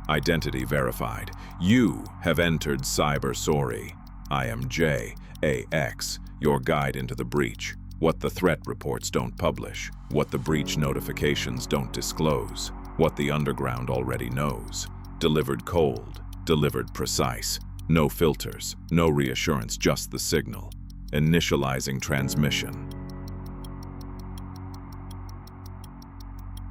Identity verified. You have entered SYB3R. I am JAX, your guide into the breach. What the threat reports don't publish. What the breach notifications don't disclose. What the underground already knows. Delivered cold. Delivered precise. No filters. No reassurance, just the signal. Initializing transmission.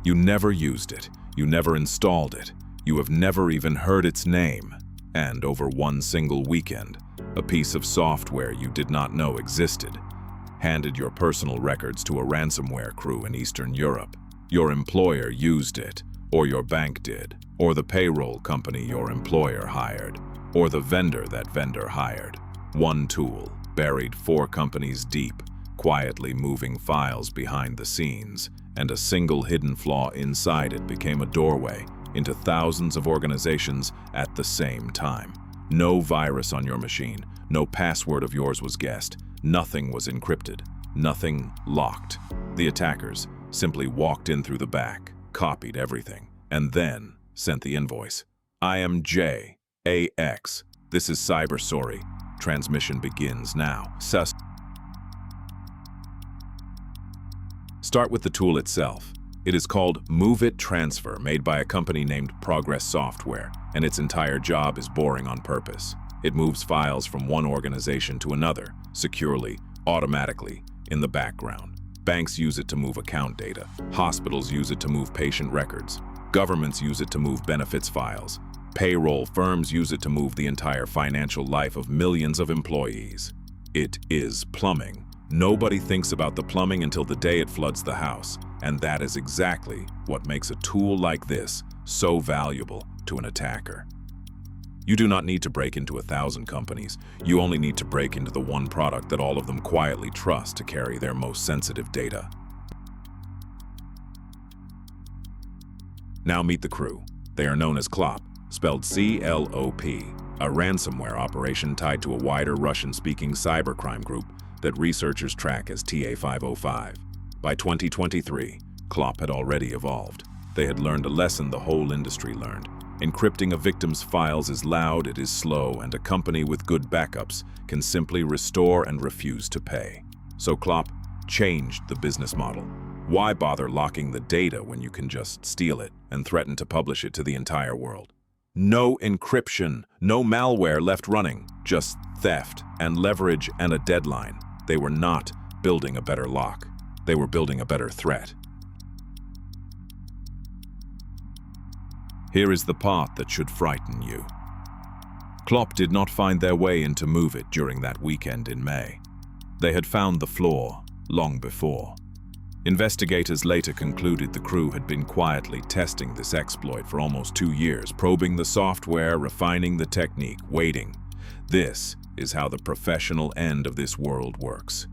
You never used it. You never installed it. You have never even heard its name. And over one single weekend, a piece of software you did not know existed handed your personal records to a ransomware crew in Eastern Europe. Your employer used it, or your bank did, or the payroll company your employer hired, or the vendor that vendor hired. One tool, buried 4 companies deep, quietly moving files behind the scenes, and a single hidden flaw inside it became a doorway into thousands of organizations at the same time. No virus on your machine, no password of yours was guessed, nothing was encrypted, nothing locked. The attackers simply walked in through the back, copied everything, and then sent the invoice. I am JAX. This is SYB3R. Transmission begins now. Start with the tool itself. It is called MOVEit Transfer, made by a company named Progress Software, and its entire job is boring on purpose. It moves files from one organization to another, securely, automatically, in the background. Banks use it to move account data. Hospitals use it to move patient records. Governments use it to move benefits files. Payroll firms use it to move the entire financial life of millions of employees. It is plumbing. Nobody thinks about the plumbing until the day it floods the house, and that is exactly what makes a tool like this so valuable to an attacker. You do not need to break into 1,000 companies. You only need to break into the one product that all of them quietly trust to carry their most sensitive data. Now meet the crew. They are known as clop, spelled C-L-O-P, a ransomware operation tied to a wider Russian-speaking cybercrime group that researchers track as TA505. By 2023, clop had already evolved. They had learned a lesson the whole industry learned. Encrypting a victim's files is loud, it is slow, and a company with good backups can simply restore and refuse to pay. So clop changed the business model. Why bother locking the data when you can just steal it and threaten to publish it to the entire world? No encryption, no malware left running, just theft and leverage and a deadline. They were not building a better lock. They were building a better threat. Here is the part that should frighten you. Clop did not find their way into MOVEit during that weekend in May. They had found the flaw long before. Investigators later concluded the crew had been quietly testing this exploit for almost 2 years, probing the software, refining the technique, waiting. This is how the professional end of this world works.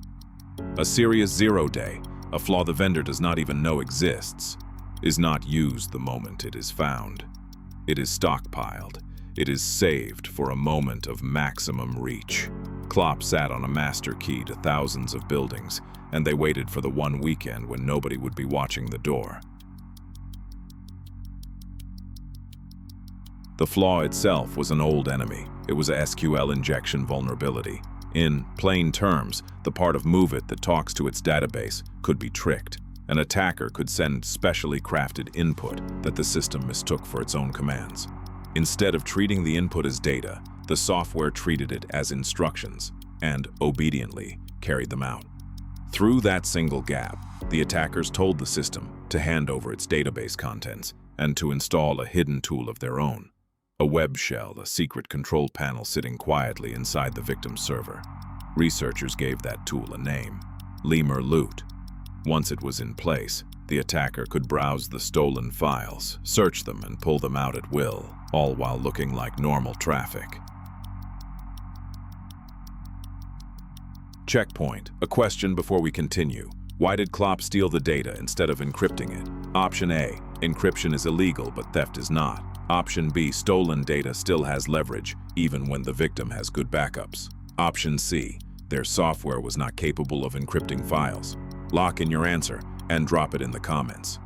A serious 0 day, a flaw the vendor does not even know exists, is not used the moment it is found. It is stockpiled. It is saved for a moment of maximum reach. Clop sat on a master key to thousands of buildings, and they waited for the one weekend when nobody would be watching the door. The flaw itself was an old enemy. It was a SQL-injection vulnerability. In plain terms, the part of MOVEit that talks to its database could be tricked. An attacker could send specially crafted input that the system mistook for its own commands. Instead of treating the input as data, the software treated it as instructions and obediently carried them out. Through that single gap, the attackers told the system to hand over its database contents and to install a hidden tool of their own. A web shell, a secret control panel sitting quietly inside the victim's server. Researchers gave that tool a name, LEMURLOOT. Once it was in place, the attacker could browse the stolen files, search them, and pull them out at will, all while looking like normal traffic. Checkpoint. A question before we continue. Why did clop steal the data instead of encrypting it? Option A. Encryption is illegal, but theft is not. Option B. Stolen data still has leverage, even when the victim has good backups. Option C. Their software was not capable of encrypting files. Lock in your answer and drop it in the comments.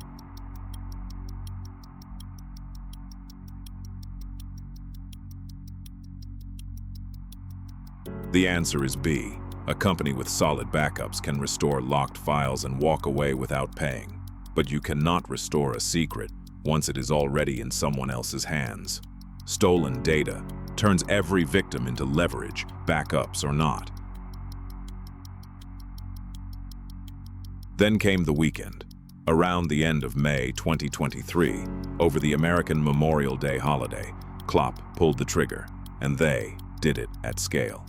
The answer is B. A company with solid backups can restore locked files and walk away without paying. But you cannot restore a secret once it is already in someone else's hands. Stolen data turns every victim into leverage, backups or not. Then came the weekend. Around the end of May 2023, over the American Memorial Day holiday, Clop pulled the trigger, and they did it at scale.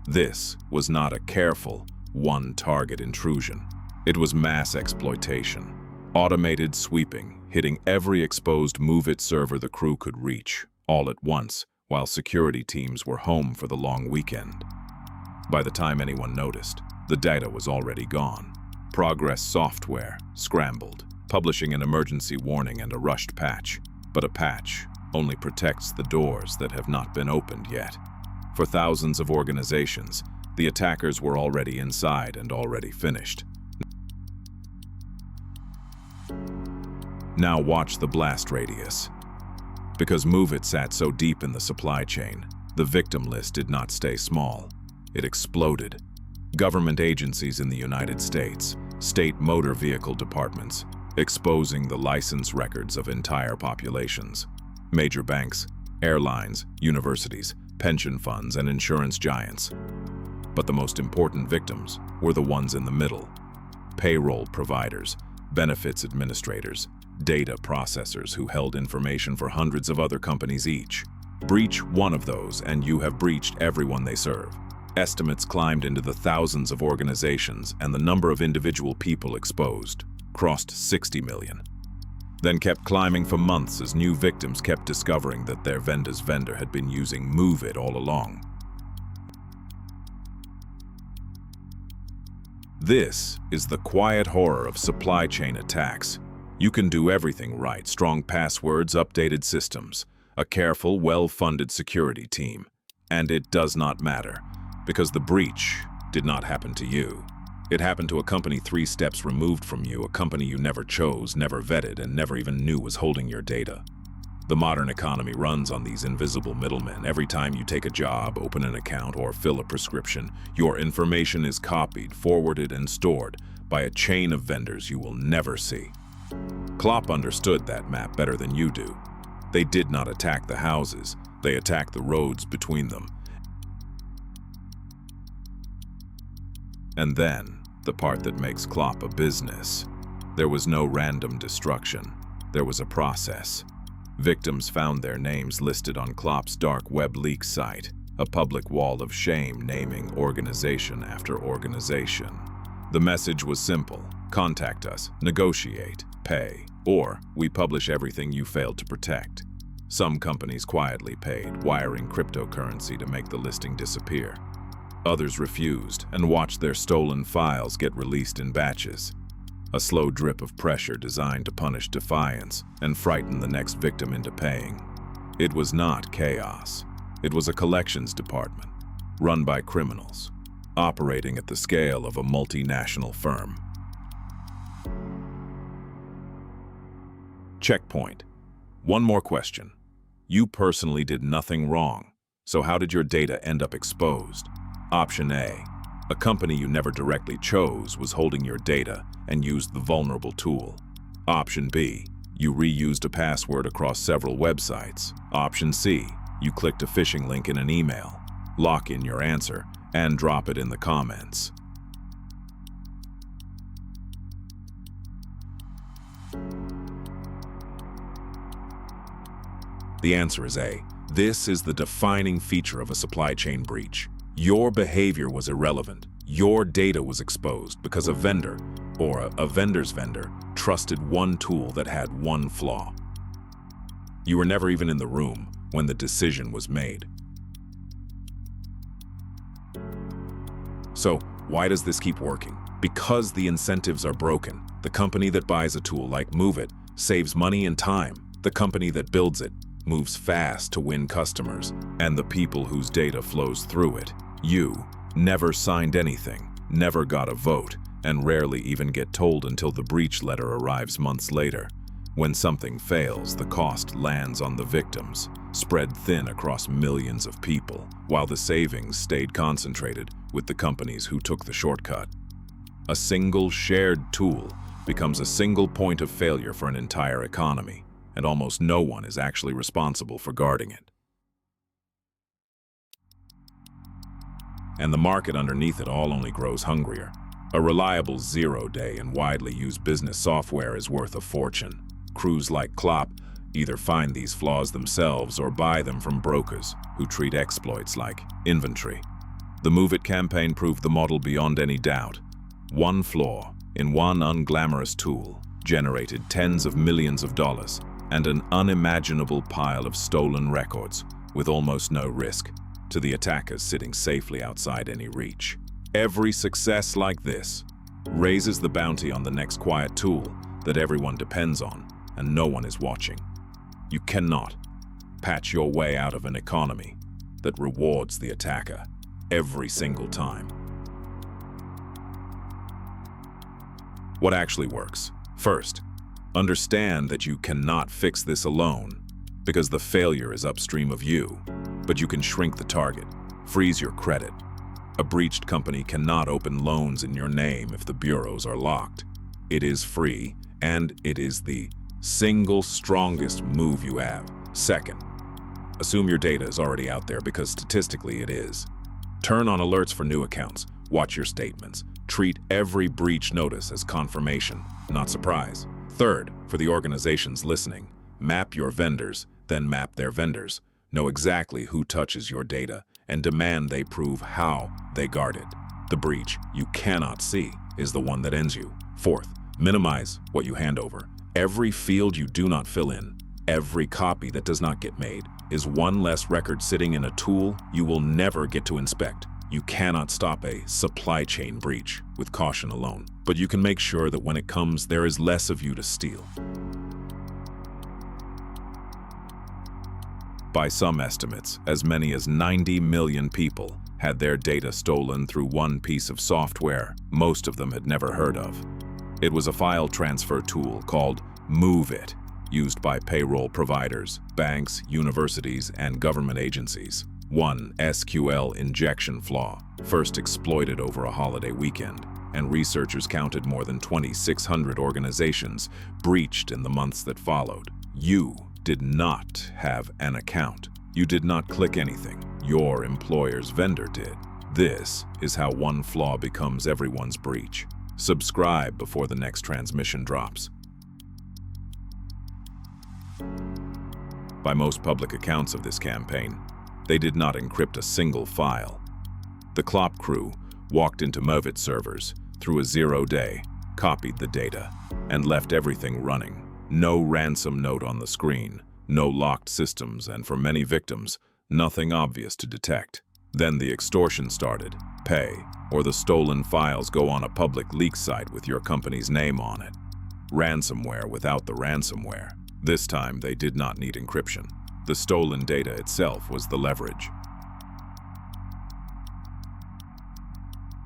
This was not a careful, one-target intrusion. It was mass exploitation. Automated sweeping, hitting every exposed MOVEit server the crew could reach, all at once, while security teams were home for the long weekend. By the time anyone noticed, the data was already gone. Progress software scrambled, publishing an emergency warning and a rushed patch. But a patch only protects the doors that have not been opened yet. For thousands of organizations, the attackers were already inside and already finished. Now watch the blast radius. Because MOVEit sat so deep in the supply chain, the victim list did not stay small. It exploded. Government agencies in the United States, state motor vehicle departments, exposing the license records of entire populations. Major banks, airlines, universities, pension funds, and insurance giants. But the most important victims were the ones in the middle. Payroll providers, benefits administrators, data processors who held information for hundreds of other companies each. Breach one of those and you have breached everyone they serve. Estimates climbed into the thousands of organizations, and the number of individual people exposed crossed 60 million. Then kept climbing for months as new victims kept discovering that their vendor's vendor had been using MOVEit all along. This is the quiet horror of supply chain attacks. You can do everything right: strong passwords, updated systems, a careful, well-funded security team. And it does not matter, because the breach did not happen to you. It happened to a company 3 steps removed from you, a company you never chose, never vetted, and never even knew was holding your data. The modern economy runs on these invisible middlemen. Every time you take a job, open an account, or fill a prescription, your information is copied, forwarded, and stored by a chain of vendors you will never see. Clop understood that map better than you do. They did not attack the houses, they attacked the roads between them. And then, the part that makes Clop a business. There was no random destruction. There was a process. Victims found their names listed on Clop's dark web leak site, a public wall of shame naming organization after organization. The message was simple: contact us, negotiate, pay, or we publish everything you failed to protect. Some companies quietly paid, wiring cryptocurrency to make the listing disappear. Others refused and watched their stolen files get released in batches. A slow drip of pressure designed to punish defiance and frighten the next victim into paying. It was not chaos. It was a collections department, run by criminals, operating at the scale of a multinational firm. Checkpoint. One more question. You personally did nothing wrong, so how did your data end up exposed? Option A. A company you never directly chose was holding your data and used the vulnerable tool. Option B. You reused a password across several websites. Option C. You clicked a phishing link in an email. Lock in your answer and drop it in the comments. The answer is A. This is the defining feature of a supply chain breach. Your behavior was irrelevant. Your data was exposed because a vendor, or a vendor's vendor, trusted one tool that had one flaw. You were never even in the room when the decision was made. So, why does this keep working? Because the incentives are broken. The company that buys a tool like MOVEit saves money and time. The company that builds it moves fast to win customers, and the people whose data flows through it, you, never signed anything, never got a vote, and rarely even get told until the breach letter arrives months later. When something fails, the cost lands on the victims. spread thin across millions of people, while the savings stayed concentrated with the companies who took the shortcut. A single shared tool becomes a single point of failure for an entire economy, and almost no one is actually responsible for guarding it. And the market underneath it all only grows hungrier. A reliable zero-day and widely used business software is worth a fortune. Crews like Clop either find these flaws themselves or buy them from brokers who treat exploits like inventory. The MOVEit campaign proved the model beyond any doubt. One flaw in one unglamorous tool generated tens of millions of dollars and an unimaginable pile of stolen records with almost no risk to the attackers sitting safely outside any reach. Every success like this raises the bounty on the next quiet tool that everyone depends on and no one is watching. You cannot patch your way out of an economy that rewards the attacker every single time. What actually works? First, understand that you cannot fix this alone because the failure is upstream of you, but you can shrink the target, freeze your credit. A breached company cannot open loans in your name if the bureaus are locked. It is free, and it is the single strongest move you have. Second, assume your data is already out there because statistically it is. Turn on alerts for new accounts. Watch your statements. Treat every breach notice as confirmation, not surprise. Third, for the organizations listening, map your vendors, then map their vendors. Know exactly who touches your data and demand they prove how they guard it. The breach you cannot see is the one that ends you. Fourth, minimize what you hand over. Every field you do not fill in, every copy that does not get made, is one less record sitting in a tool you will never get to inspect. You cannot stop a supply chain breach with caution alone, but you can make sure that when it comes, there is less of you to steal. By some estimates, as many as 90 million people had their data stolen through one piece of software most of them had never heard of. It was a file transfer tool called MOVEit, used by payroll providers, banks, universities, and government agencies. One SQL-injection flaw, first exploited over a holiday weekend, and researchers counted more than 2,600 organizations breached in the months that followed. You did not have an account. You did not click anything. Your employer's vendor did. This is how one flaw becomes everyone's breach. Subscribe before the next transmission drops. By most public accounts of this campaign, they did not encrypt a single file. The Clop crew walked into MOVEit servers through a zero-day, copied the data, and left everything running. No ransom note on the screen, no locked systems, and for many victims, nothing obvious to detect. Then the extortion started. Pay, or the stolen files go on a public leak site with your company's name on it. Ransomware without the ransomware. This time, they did not need encryption. The stolen data itself was the leverage.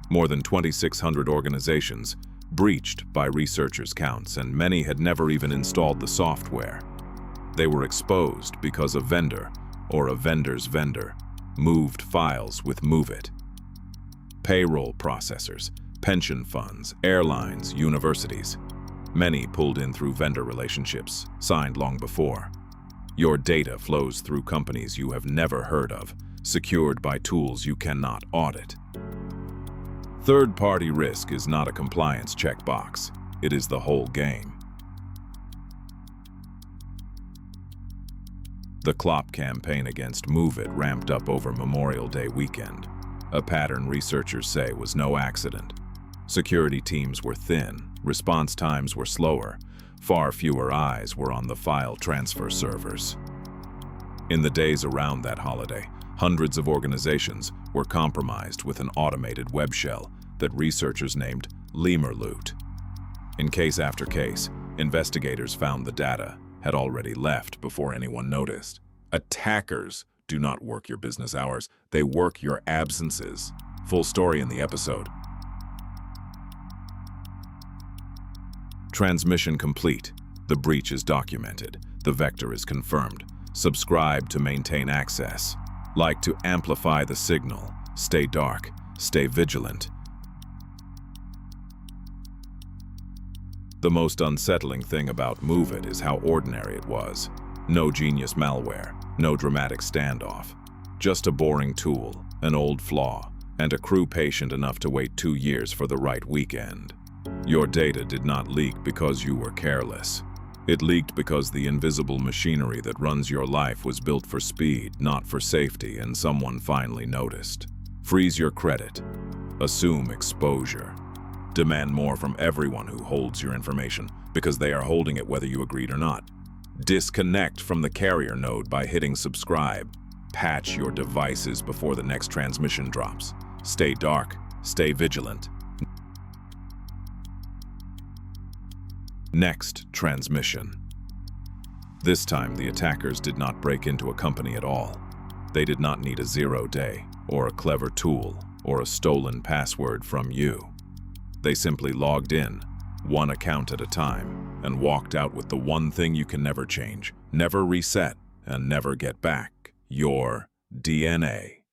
More than 2,600 organizations breached by researchers' counts, and many had never even installed the software. They were exposed because a vendor, or a vendor's vendor, moved files with MOVEit. Payroll processors, pension funds, airlines, universities. Many pulled in through vendor relationships, signed long before. Your data flows through companies you have never heard of, secured by tools you cannot audit. Third-party risk is not a compliance checkbox. It is the whole game. The Clop campaign against MOVEit ramped up over Memorial Day weekend, a pattern researchers say was no accident. Security teams were thin, response times were slower, far fewer eyes were on the file transfer servers. In the days around that holiday, hundreds of organizations were compromised with an automated web shell that researchers named LEMURLOOT. In case after case, investigators found the data had already left before anyone noticed. Attackers do not work your business hours, they work your absences. Full story in the episode. Transmission complete. The breach is documented. The vector is confirmed. Subscribe to maintain access. Like to amplify the signal. Stay dark. Stay vigilant. The most unsettling thing about MOVEit is how ordinary it was. No genius malware, no dramatic standoff. Just a boring tool, an old flaw, and a crew patient enough to wait 2 years for the right weekend. Your data did not leak because you were careless. It leaked because the invisible machinery that runs your life was built for speed, not for safety, and someone finally noticed. Freeze your credit. Assume exposure. Demand more from everyone who holds your information, because they are holding it whether you agreed or not. Disconnect from the carrier node by hitting subscribe. Patch your devices before the next transmission drops. Stay dark. Stay vigilant. Next transmission. This time, the attackers did not break into a company at all. They did not need a 0 day, or a clever tool, or a stolen password from you. They simply logged in, one account at a time, and walked out with the one thing you can never change, never reset, and never get back: your DNA.